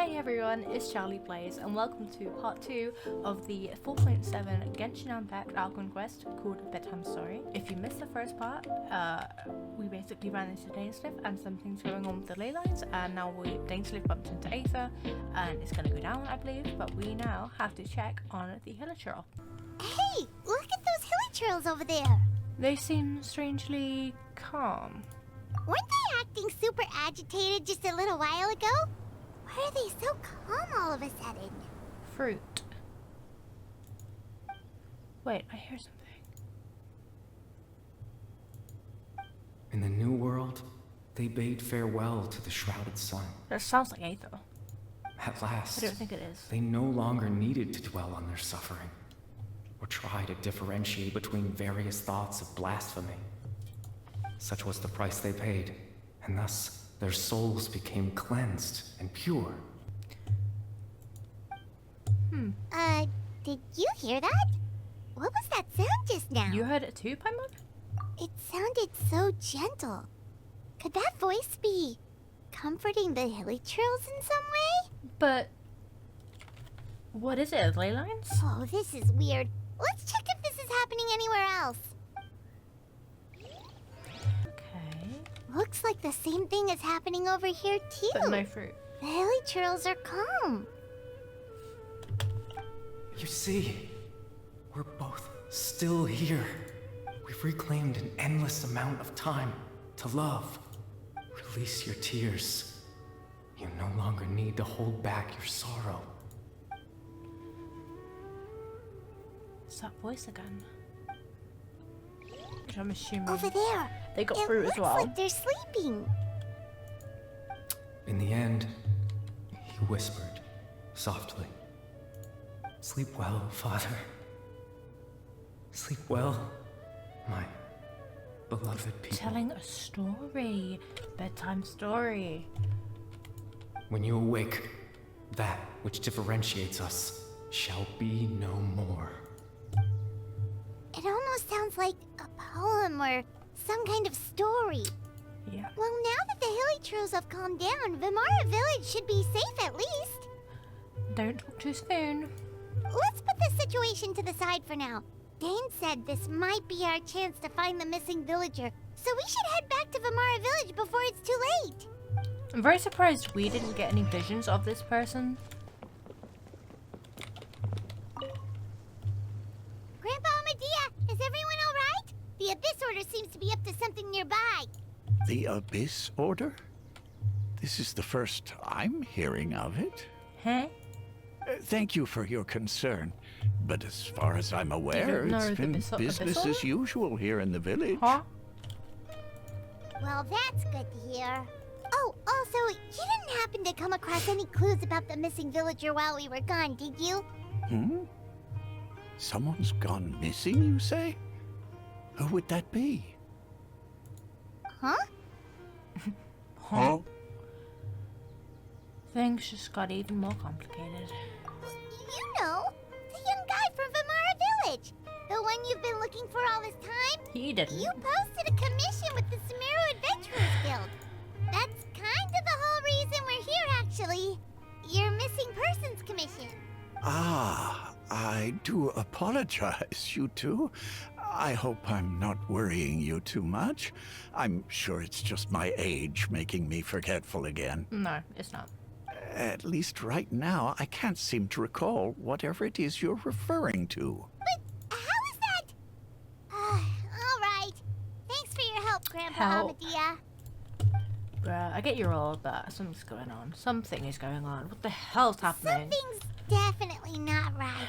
Hey everyone, it's Charlie Plays and welcome to part 2 of the 4.7 Genshin Impact Archon quest called Bedtime Story. If you missed the first part, we basically ran into Dainsliff and some things going on with the ley lines, and now Dainsliff bumped into Aether and it's going to go down, I believe, but we now have to check on the Hilichurl. Hey, look at those Hilichurls over there. They seem strangely calm. Weren't they acting super agitated just a little while ago? Why are they so calm all of a sudden? Fruit. Wait, I hear something. In the new world, they bade farewell to the shrouded sun. That sounds like Aether. At last, I don't think it is. they no longer needed to dwell on their suffering, or try to differentiate between various thoughts of blasphemy. Such was the price they paid, and thus their souls became cleansed and pure. Did you hear that? What was that sound just now? You heard it too, Paimon? It sounded so gentle. Could that voice be comforting the Hilichurls in some way? But what is it? Ley lines? Oh, this is weird. Let's check if this is happening anywhere else. Okay. Looks like the same thing is happening over here too. But no fruit. The Hilichurls are calm. You see, we're both still here. We've reclaimed an endless amount of time to love. Release your tears. You no longer need to hold back your sorrow. It's that voice again. Which I'm assuming Over there. they got It fruit looks as well. like they're sleeping. In the end, he whispered softly, "Sleep well, Father. Sleep well, my beloved people." Telling a story. Bedtime story. When you awake, that which differentiates us shall be no more. It almost sounds like a poem or some kind of story. Yeah. Well, now that the Hilichurls have calmed down, Vimara Village should be safe at least. Don't talk too soon. Let's put this situation to the side for now. Dane said this might be our chance to find the missing villager, so we should head back to Vimara Village before it's too late. I'm very surprised we didn't get any visions of this person. Grandpa Amadea, is everyone all right? The Abyss Order seems to be up to something nearby. The Abyss Order? This is the first I'm hearing of it. Huh? Thank you for your concern, but as far as I'm aware, know it's the been Abyss business Order? as usual here in the village. Huh? Well, that's good to hear. Oh, also, you didn't happen to come across any clues about the missing villager while we were gone, did you? Someone's gone missing, you say? Who would that be? Huh? Huh? Things just got even more complicated. You know, the young guy from Vimara Village. The one you've been looking for all this time. He didn't. You posted a commission with the Sumeru Adventurers Guild. That's kind of the whole reason we're here, actually. Your missing persons commission. Ah, I do apologize, you two. I hope I'm not worrying you too much. I'm sure it's just my age making me forgetful again. No, it's not. At least right now, I can't seem to recall whatever it is you're referring to. But how is that? All right. Thanks for your help, Grandpa Help. Amadea. Bruh, I get you're old, but something's going on. Something is going on. What the hell's happening? Something's definitely not right.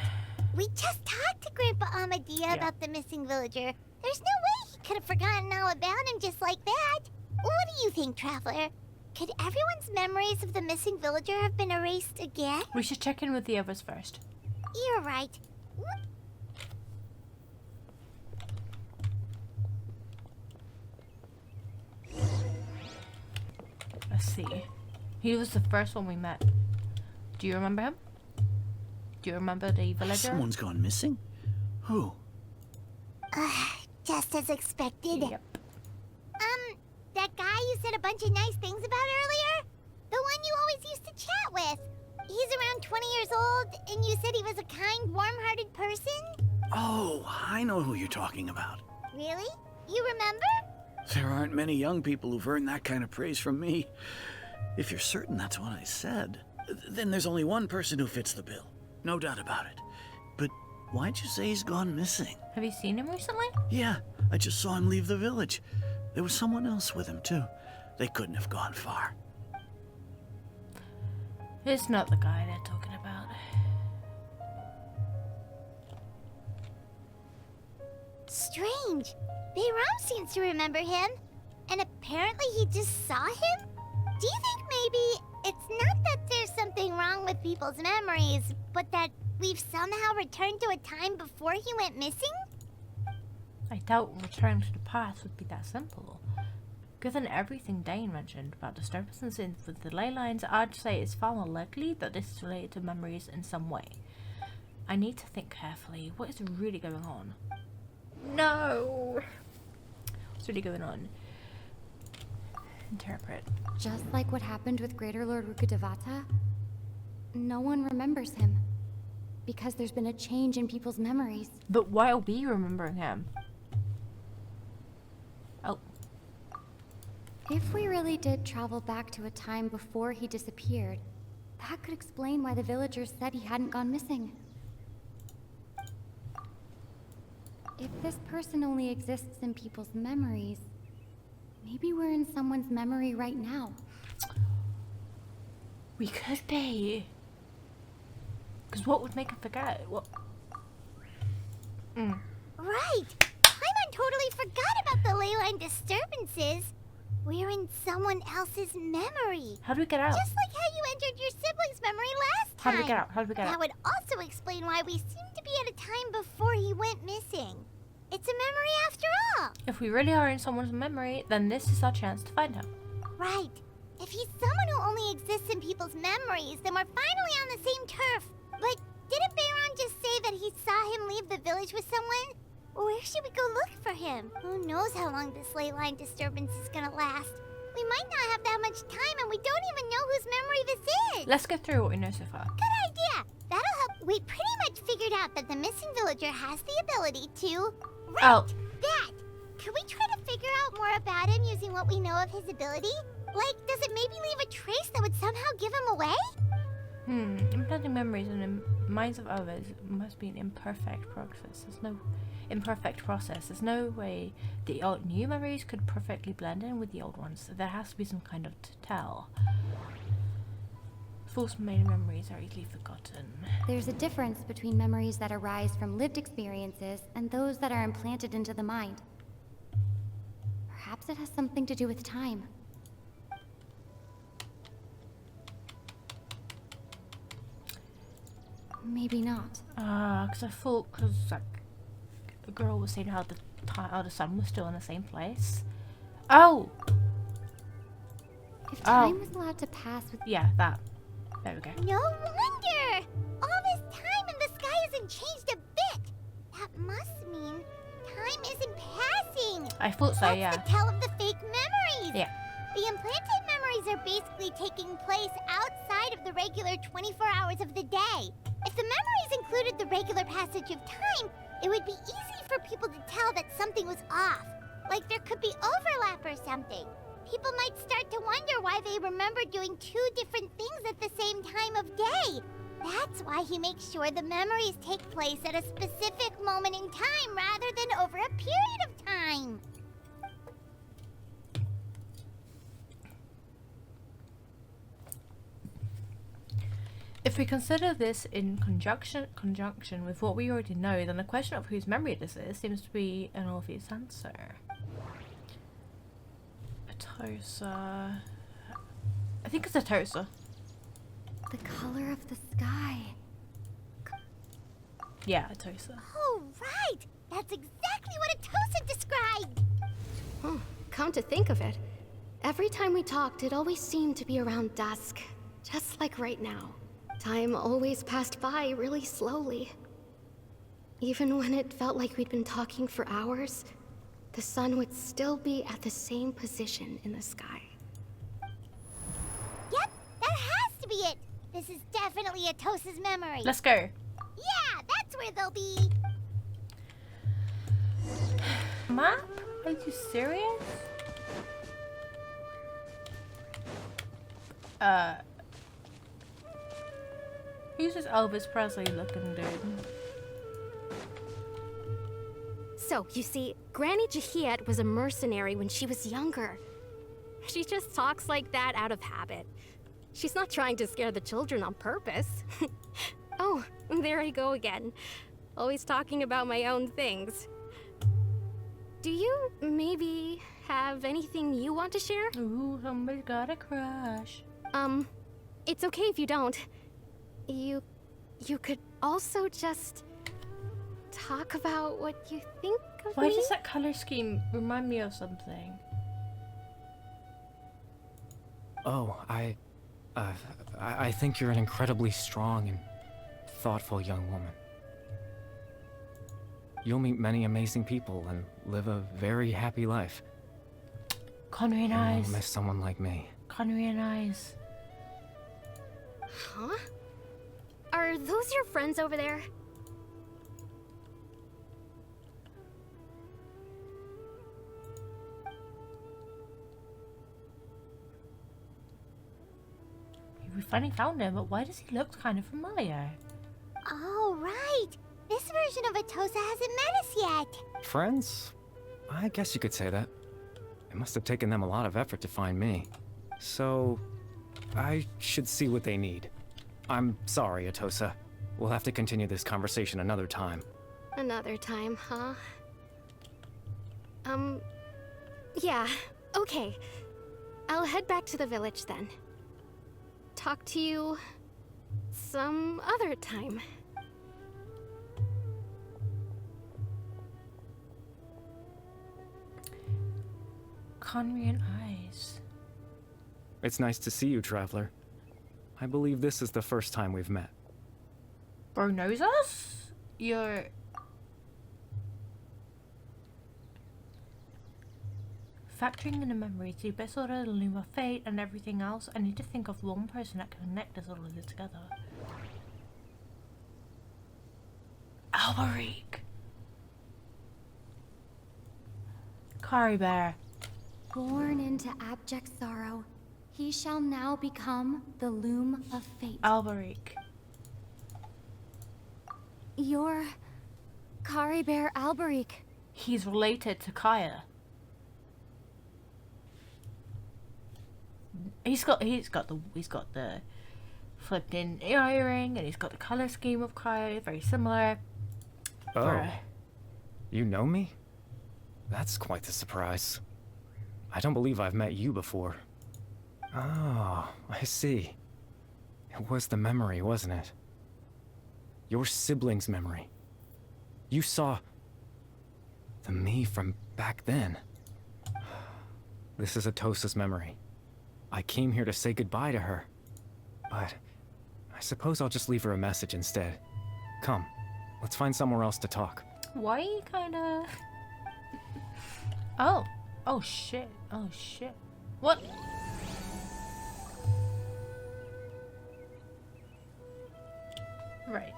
We just talked to Grandpa Amadea about the missing villager. There's no way he could have forgotten all about him just like that. What do you think, Traveler? Could everyone's memories of the missing villager have been erased again? We should check in with the others first. You're right. Let's see. He was the first one we met. Do you remember him? Do you remember the villager? Someone's gone missing? Who? Just as expected. Yep. That guy you said a bunch of nice things about earlier? The one you always used to chat with. and you said he was a kind, warm-hearted person? Oh, I know who you're talking about. Really? You remember? There aren't many young people who've earned that kind of praise from me. If you're certain that's what I said, then there's only one person who fits the bill. No doubt about it. But why'd you say he's gone missing? Have you seen him recently? Yeah, I just saw him leave the village. There was someone else with him, too. They couldn't have gone far. It's not the guy they're talking about. Strange. Bayram seems to remember him. And apparently he just saw him? Do you think maybe it's not that there's something wrong with people's memories, but that we've somehow returned to a time before he went missing? I doubt returning to the past would be that simple. Given everything Dane mentioned about disturbances with the ley lines, I'd say it's far more likely that this is related to memories in some way. I need to think carefully. What is really going on? No! What's really going on? Interpret. Just like what happened with Greater Lord Rukkhadevata, no one remembers him. Because there's been a change in people's memories. But why are we remembering him? Oh. If we really did travel back to a time before he disappeared, that could explain why the villagers said he hadn't gone missing. If this person only exists in people's memories, maybe we're in someone's memory right now. We could be. Because what would make him forget? What? Right! Paimon totally forgot about the ley line disturbances. We're in someone else's memory. How do we get out? Just like how you entered your sibling's memory last How time. do we get out? How do we get That out? would also explain why we seem to be at a time before he went missing. It's a memory after all. If we really are in someone's memory, then this is our chance to find him. Right. If he's someone who only exists in people's memories, then we're finally on the same turf. But didn't Bayron just say that he saw him leave the village with someone? Where should we go look for him? Who knows how long this ley line disturbance is gonna last? We might not have that much time, and we don't even know whose memory this is. Let's go through what we know so far. Good idea. That'll help. We pretty much figured out that the missing villager has the ability to... Right, Oh. that. Could we try to figure out more about him using what we know of his ability? Like, does it maybe leave a trace that would somehow give him away? Implanting memories in the minds of others must be an imperfect process. There's no way the old new memories could perfectly blend in with the old ones. There has to be some kind of tell. False memories are easily forgotten. There's a difference between memories that arise from lived experiences and those that are implanted into the mind. Perhaps it has something to do with time. Maybe not. Because I thought, like, a girl was saying how the sun was still in the same place. Oh! If time was allowed to pass with... Yeah, that. There we go. No wonder! All this time and the sky hasn't changed a bit! That must mean time isn't passing! I thought so, yeah. That's the tell of the fake memories! Yeah. The implanted memories are basically taking place outside of the regular 24 hours of the day. If the memories included the regular passage of time, it would be easy for people to tell that something was off. Like there could be overlap or something. People might start to wonder why they remember doing two different things at the same time of day. That's why he makes sure the memories take place at a specific moment in time rather than over a period of time. If we consider this in conjunction with what we already know, then the question of whose memory this is seems to be an obvious answer. Atosa. I think it's Atosa. The color of the sky. Yeah, Atosa. Oh, right! That's exactly what Atosa described! Oh, come to think of it, every time we talked, it always seemed to be around dusk. Just like right now. Time always passed by really slowly. Even when it felt like we'd been talking for hours, the sun would still be at the same position in the sky. Yep, that has to be it! This is definitely Atosa's memory. Let's go. Yeah, that's where they'll be. Map? Are you serious? Who's this Elvis Presley looking dude? So, you see, Granny Jahiet was a mercenary when she was younger. She just talks like that out of habit. She's not trying to scare the children on purpose. Oh, there I go again. Always talking about my own things. Do you maybe have anything you want to share? Ooh, somebody's got a crush. It's okay if you don't. You could also just talk about what you think of Why me? does that color scheme remind me of something? Oh, I think you're an incredibly strong and thoughtful young woman. You'll meet many amazing people and live a very happy life. Connery and And Eyes. you'll miss someone like me. Connery and Eyes. Huh? Are those your friends over there? We finally found him, but why does he look kind of familiar? Oh, right. This version of Atosa hasn't met us yet. Friends? I guess you could say that. It must have taken them a lot of effort to find me. So, I should see what they need. I'm sorry, Atosa. We'll have to continue this conversation another time. Another time, huh? Yeah, okay. I'll head back to the village then. Talk to you some other time. Connery and Eyes. It's nice to see you, Traveler. I believe this is the first time we've met. Bro knows us? You're... Factoring in the memories, the best order, the loom of fate, and everything else, I need to think of one person that can connect us all of it together. Alberic! Kari Bear. Born into abject sorrow, he shall now become the loom of fate. Alberic. You're Kari Bear Alberic. He's related to Kaya. He's got the flipped in earring, and he's got the color scheme of Kaya, very similar. Oh. Bruh. You know me? That's quite the surprise. I don't believe I've met you before. Oh, I see. It was the memory, wasn't it? Your sibling's memory. You saw the me from back then. This is Atosa's memory. I came here to say goodbye to her. But I suppose I'll just leave her a message instead. Come, let's find somewhere else to talk. Why you kinda... Oh. Oh shit. Oh shit. What? Right.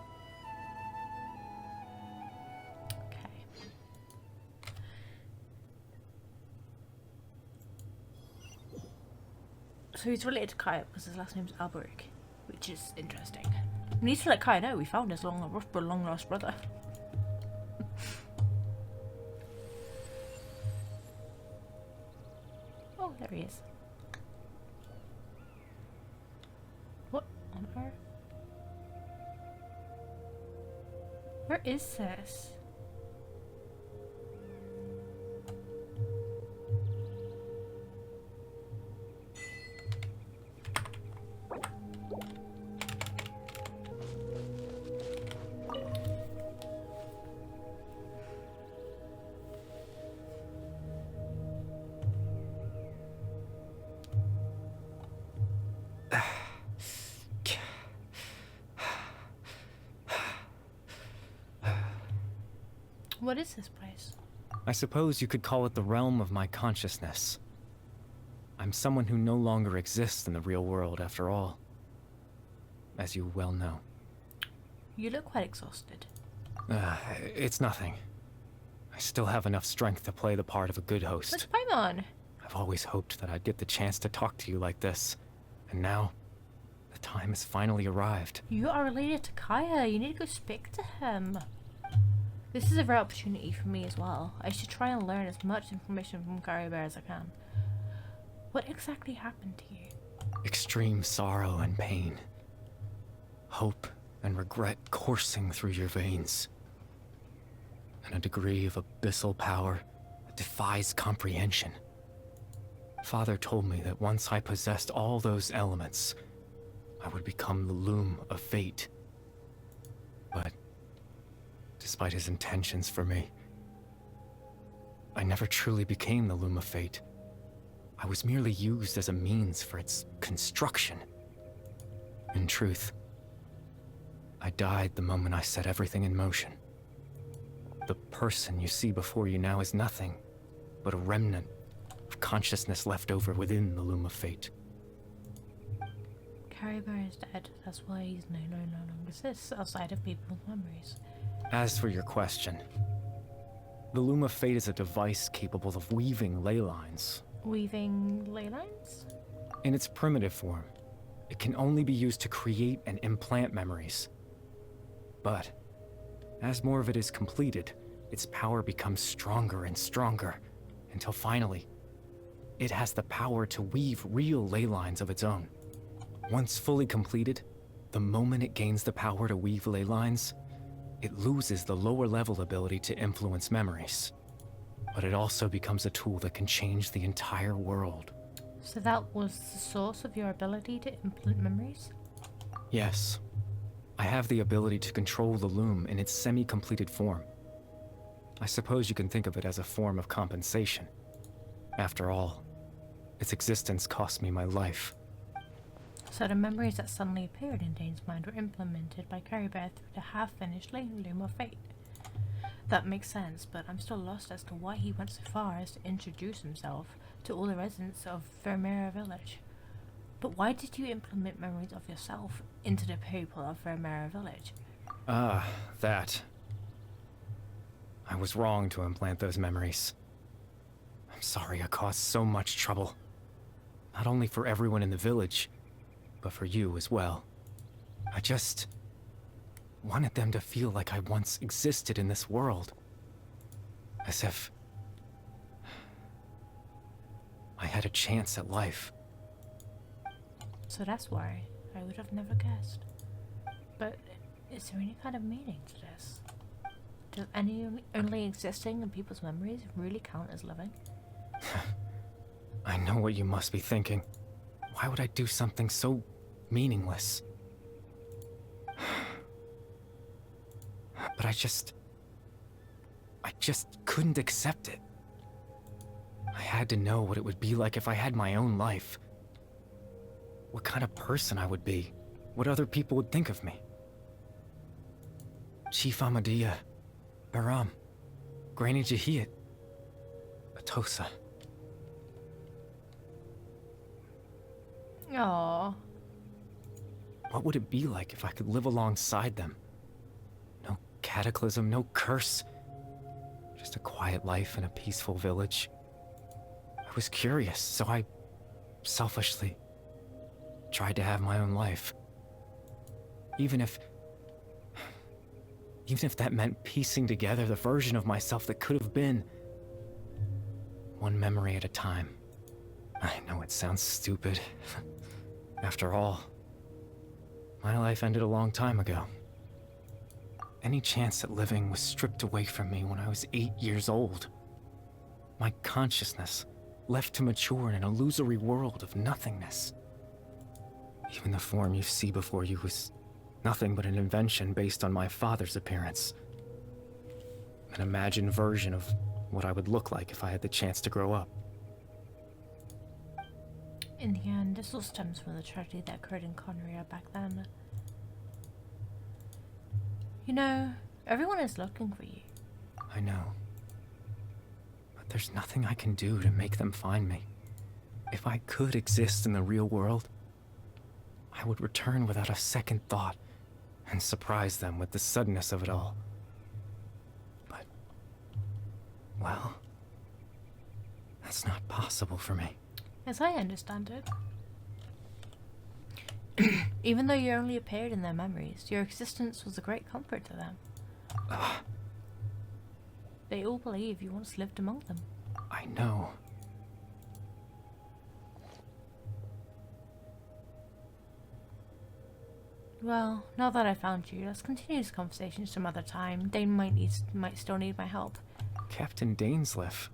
Okay. So he's related to Kaya because his last name's Alberic, which is interesting. We need to let Kaya know we found his long lost brother. Oh, there he is. What on earth? Where is this? What is this place? I suppose you could call it the realm of my consciousness. I'm someone who no longer exists in the real world, after all. as you well know. You look quite exhausted. It's nothing. I still have enough strength to play the part of a good host. Look, Paimon! I've always hoped that I'd get the chance to talk to you like this. And now, the time has finally arrived. You are related to Kaya. You need to go speak to him. This is a rare opportunity for me as well. I should try and learn as much information from Kari Bear as I can. What exactly happened to you? Extreme sorrow and pain. Hope and regret coursing through your veins. And a degree of abyssal power that defies comprehension. Father told me that once I possessed all those elements, I would become the loom of fate. But despite his intentions for me, I never truly became the loom of fate. I was merely used as a means for its construction. In truth, I died the moment I set everything in motion. The person you see before you now is nothing but a remnant of consciousness left over within the loom of fate. Kari Bear is dead. That's why he's no longer exists outside of people's memories. As for your question, the loom of fate is a device capable of weaving ley lines. Weaving ley lines? In its primitive form, it can only be used to create and implant memories. But as more of it is completed, its power becomes stronger and stronger, until finally, it has the power to weave real ley lines of its own. Once fully completed, the moment it gains the power to weave ley lines, it loses the lower level ability to influence memories. But it also becomes a tool that can change the entire world. So that was the source of your ability to implement memories? Yes. I have the ability to control the loom in its semi-completed form. I suppose you can think of it as a form of compensation. After all, its existence cost me my life. So the memories that suddenly appeared in Dane's mind were implemented by Kari Bear through the half-finished loom of fate. That makes sense, but I'm still lost as to why he went so far as to introduce himself to all the residents of Vermeer Village. But why did you implement memories of yourself into the people of Vermeer Village? That. I was wrong to implant those memories. I'm sorry I caused so much trouble. Not only for everyone in the village, but for you as well. I just wanted them to feel like I once existed in this world. As if I had a chance at life. So that's why I would have never guessed. But is there any kind of meaning to this? Does only existing in people's memories really count as living? I know what you must be thinking. Why would I do something so meaningless? But I just couldn't accept it. I had to know what it would be like if I had my own life. What kind of person I would be. What other people would think of me. Chief Ahmadiyya, Baram, Granny Jahiyat, Atosa. Aww. What would it be like if I could live alongside them? No cataclysm, no curse. Just a quiet life in a peaceful village. I was curious, so I selfishly tried to have my own life. Even if that meant piecing together the version of myself that could have been. One memory at a time. I know it sounds stupid. After all, my life ended a long time ago. Any chance at living was stripped away from me when I was 8 years old. My consciousness left to mature in an illusory world of nothingness. Even the form you see before you was nothing but an invention based on my father's appearance. An imagined version of what I would look like if I had the chance to grow up. In the end, this all stems from the tragedy that occurred in Conria back then. You know, everyone is looking for you. I know. But there's nothing I can do to make them find me. If I could exist in the real world, I would return without a second thought and surprise them with the suddenness of it all. But, well, that's not possible for me. As I understand it, even though you only appeared in their memories, your existence was a great comfort to them. They all believe you once lived among them. I know. Well, now that I found you, let's continue this conversation some other time. Dane might still need my help. Captain Dainsleif.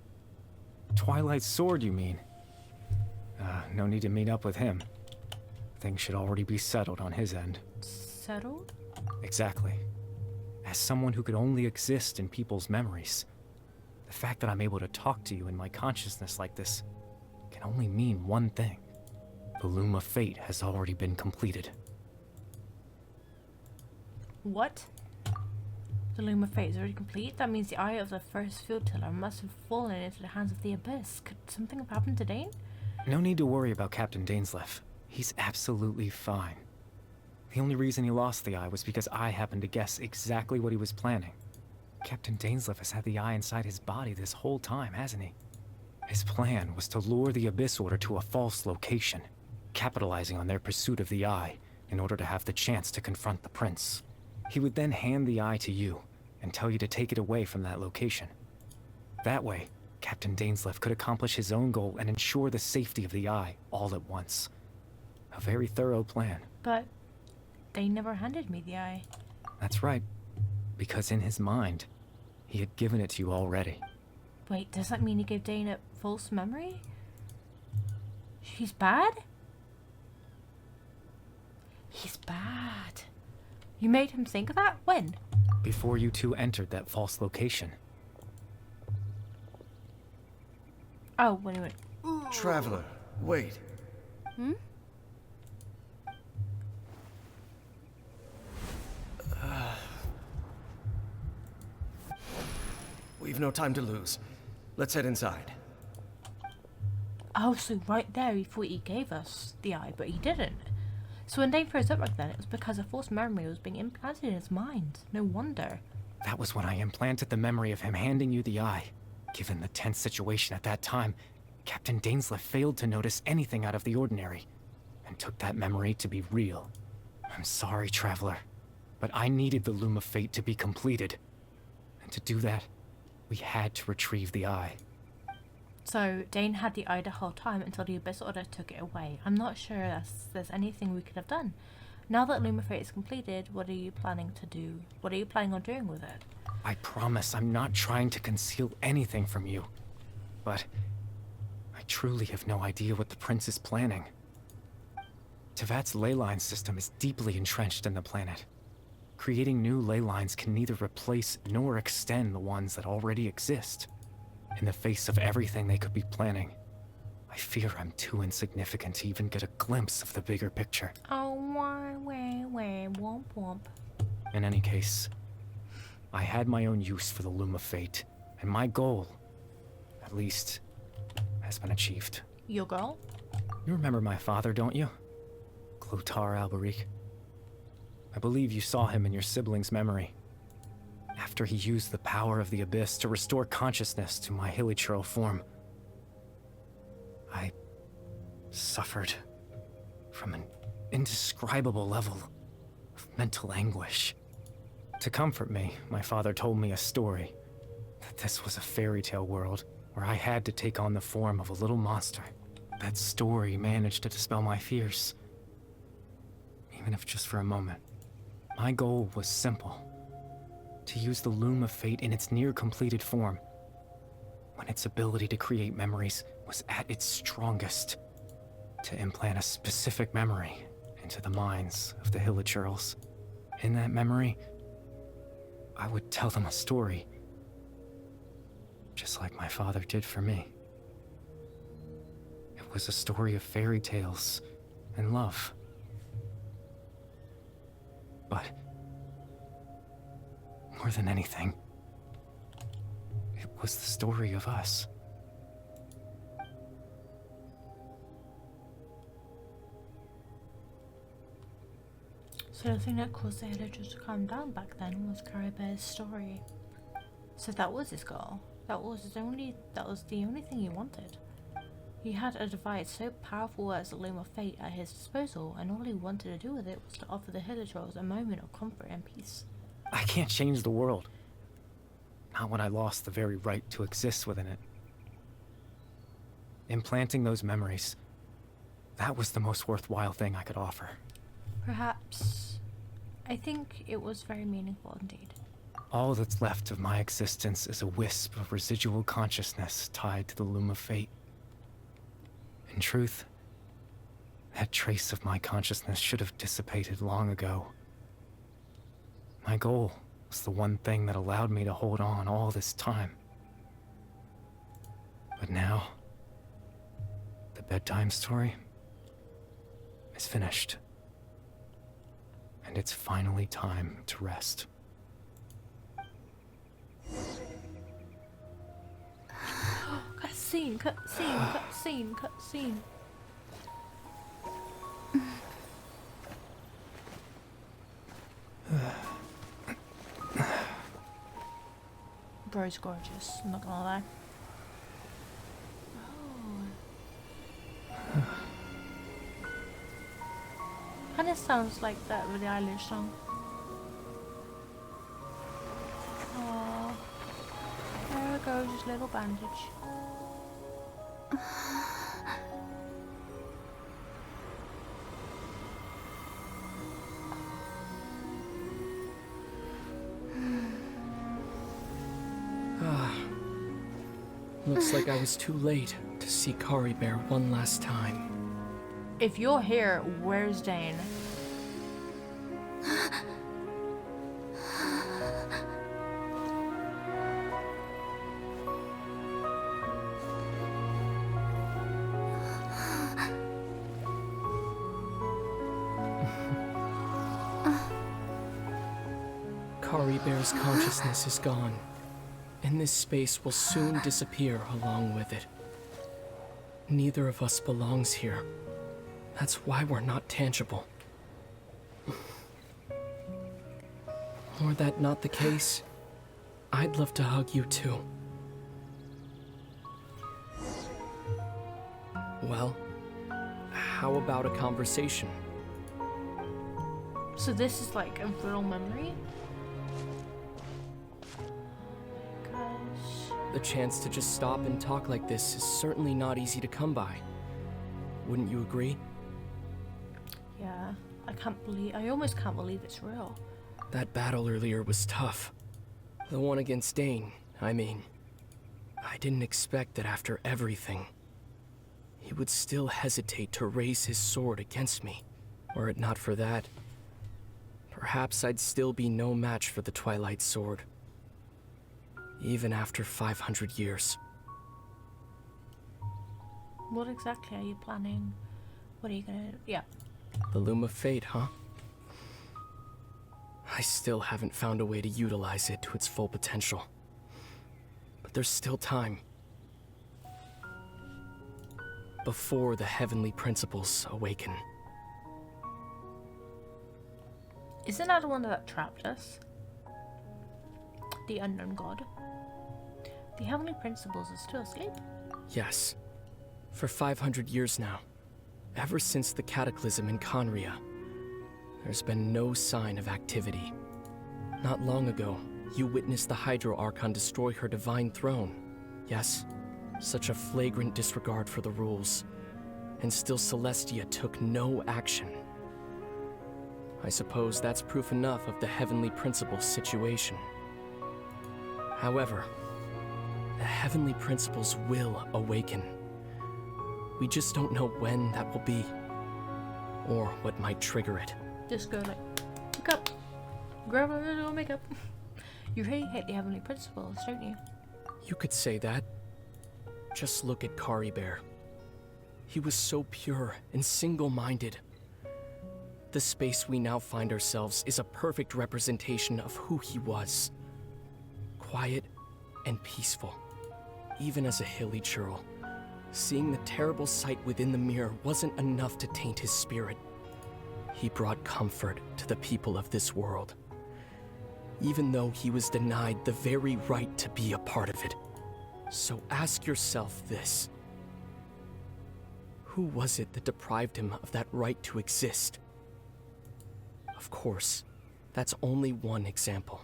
Twilight Sword, you mean? No need to meet up with him. Things should already be settled on his end. Settled? Exactly. As someone who could only exist in people's memories, the fact that I'm able to talk to you in my consciousness like this can only mean one thing. The Loom of Fate has already been completed. What? The Loom of Fate is already complete? That means the eye of the first field tiller must have fallen into the hands of the Abyss. Could something have happened to Dane? No need to worry about Captain Dainsleif. He's absolutely fine. The only reason he lost the eye was because I happened to guess exactly what he was planning. Captain Dainsleif has had the eye inside his body this whole time, hasn't he? His plan was to lure the Abyss Order to a false location, capitalizing on their pursuit of the eye in order to have the chance to confront the prince. He would then hand the eye to you and tell you to take it away from that location. That way, Captain Dainsleif could accomplish his own goal and ensure the safety of the eye all at once. A very thorough plan. But Dane never handed me the eye. That's right, because in his mind, he had given it to you already. Wait, does that mean he gave Dane a false memory? He's bad? He's bad. You made him think of that? When? Before you two entered that false location. Oh, when he went... Traveler, wait. We've no time to lose. Let's head inside. Oh, so right there he thought he gave us the eye, but he didn't. So when Dane froze up like that, it was because a false memory was being implanted in his mind. No wonder. That was when I implanted the memory of him handing you the eye. Given the tense situation at that time, Captain Dainsleif failed to notice anything out of the ordinary, and took that memory to be real. I'm sorry, Traveler, but I needed the Loom of Fate to be completed. And to do that, we had to retrieve the eye. So Dane had the eye the whole time until the Abyss Order took it away. I'm not sure there's anything we could have done. Now that Loom of Fate is completed, what are you planning to do? What are you planning on doing with it? I promise I'm not trying to conceal anything from you. But I truly have no idea what the Prince is planning. Tevat's ley line system is deeply entrenched in the planet. Creating new ley lines can neither replace nor extend the ones that already exist. In the face of everything they could be planning, I fear I'm too insignificant to even get a glimpse of the bigger picture. Oh, womp womp. In any case, I had my own use for the Loom of Fate, and my goal, at least, has been achieved. Your goal? You remember my father, don't you? Clotar Alberic. I believe you saw him in your sibling's memory. After he used the power of the Abyss to restore consciousness to my hilichurl form, I suffered from an indescribable level of mental anguish. To comfort me, my father told me a story, that this was a fairy tale world where I had to take on the form of a little monster. That story managed to dispel my fears, even if just for a moment. My goal was simple: to use the Loom of Fate in its near-completed form, when its ability to create memories was at its strongest, to implant a specific memory into the minds of the hilichurls. In that memory, I would tell them a story, just like my father did for me. It was a story of fairy tales and love. But more than anything, it was the story of us. So the thing that caused the villagers to calm down back then was Caribe's story. So that was his goal. That was the only thing he wanted. He had a device so powerful as the Loom of Fate at his disposal, and all he wanted to do with it was to offer the villagers a moment of comfort and peace. I can't change the world. Not when I lost the very right to exist within it. Implanting those memories, that was the most worthwhile thing I could offer. Perhaps. I think it was very meaningful indeed. All that's left of my existence is a wisp of residual consciousness tied to the Loom of Fate. In truth, that trace of my consciousness should have dissipated long ago. My goal was the one thing that allowed me to hold on all this time. But now, the bedtime story is finished. And it's finally time to rest. Cutscene, cutscene, cutscene, cutscene. Bro's gorgeous, I'm not gonna lie. Oh. Kinda sounds like that Billie Eilish song. Oh, there goes his little bandage. Looks like I was too late to see Kari Bear one last time. If you're here, where's Dane? Kari Bear's consciousness is gone, and this space will soon disappear along with it. Neither of us belongs here. That's why we're not tangible. Were that not the case, I'd love to hug you too. Well, how about a conversation? So this is like a real memory? The chance to just stop and talk like this is certainly not easy to come by. Wouldn't you agree? Yeah, I almost can't believe it's real. That battle earlier was tough. The one against Dane, I mean. I didn't expect that after everything, he would still hesitate to raise his sword against me. Were it not for that, perhaps I'd still be no match for the Twilight Sword. Even after 500 years. What exactly are you planning? What are you gonna do? Yeah. The Loom of Fate, huh? I still haven't found a way to utilize it to its full potential. But there's still time. Before the heavenly principles awaken. Isn't that the one that trapped us? The unknown god. The heavenly principles are still asleep? Yes. For 500 years now. Ever since the cataclysm in Conria, there's been no sign of activity. Not long ago, you witnessed the Hydro Archon destroy her divine throne. Yes, such a flagrant disregard for the rules. And still Celestia took no action. I suppose that's proof enough of the heavenly principles situation. However, the heavenly principles will awaken. We just don't know when that will be, or what might trigger it. Just go like, pick up, grab a little makeup. You really hate the heavenly principles, don't you? You could say that. Just look at Kari Bear. He was so pure and single-minded. The space we now find ourselves is a perfect representation of who he was. Quiet and peaceful. Even as a hilly churl, seeing the terrible sight within the mirror wasn't enough to taint his spirit. he brought comfort to the people of this world, even though he was denied the very right to be a part of it. So ask yourself this. Who was it that deprived him of that right to exist? Of course, that's only one example.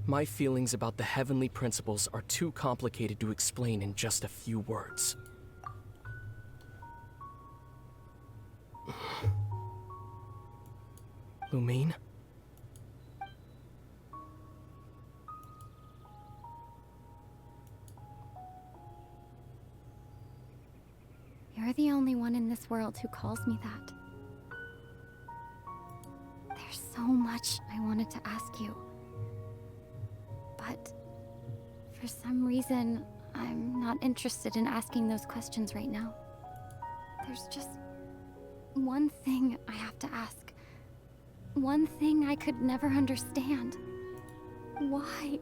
My feelings about the heavenly principles are too complicated to explain in just a few words. Lumine? You're the only one in this world who calls me that. There's so much I wanted to ask you. But for some reason, I'm not interested in asking those questions right now. There's just one thing I have to ask. One thing I could never understand. Why?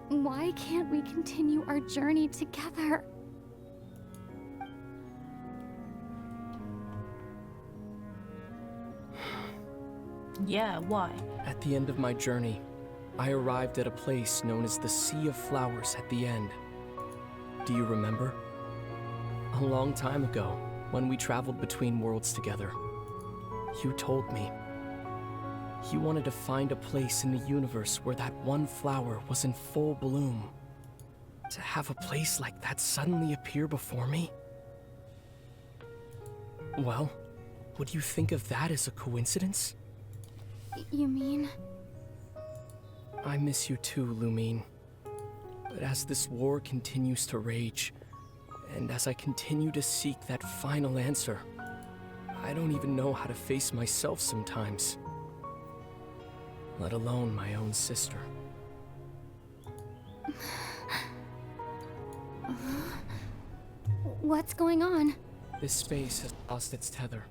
Why can't we continue our journey together? Yeah, why? At the end of my journey, I arrived at a place known as the Sea of Flowers at the end. Do you remember? A long time ago, when we traveled between worlds together, you told me you wanted to find a place in the universe where that one flower was in full bloom. To have a place like that suddenly appear before me? Well, would you think of that as a coincidence? You mean? I miss you too, Lumine. But as this war continues to rage, and as I continue to seek that final answer, I don't even know how to face myself sometimes. Let alone my own sister. What's going on? This space has lost its tether.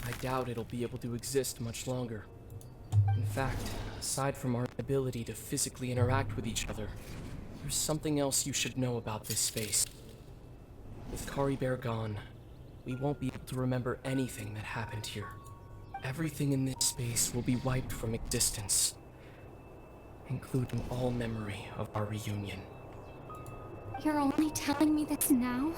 I doubt it'll be able to exist much longer. In fact, aside from our ability to physically interact with each other, there's something else you should know about this space. With Kari Bear gone, we won't be able to remember anything that happened here. Everything in this space will be wiped from existence, including all memory of our reunion. You're only telling me this now?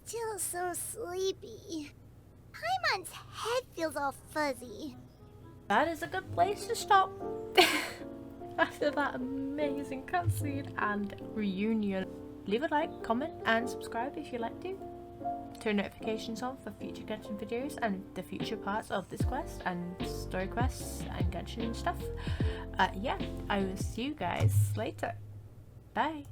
Still so sleepy. Paimon's head feels all fuzzy. That is a good place to stop. After that amazing cutscene and reunion. Leave a like, comment, and subscribe if you'd like to. Turn notifications on for future Genshin videos and the future parts of this quest and story quests and Genshin stuff. Yeah, I will see you guys later. Bye.